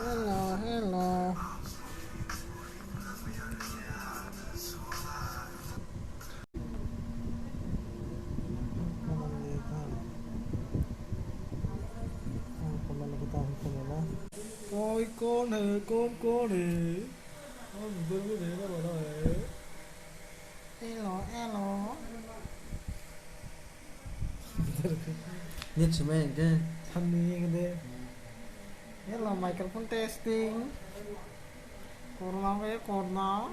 Hello, hello. Coi cô này, cô này. Tôi có thể nó bảo là hello, hello. Instrument ke? Honey, gede. Hello, microphone testing. Corona, corona.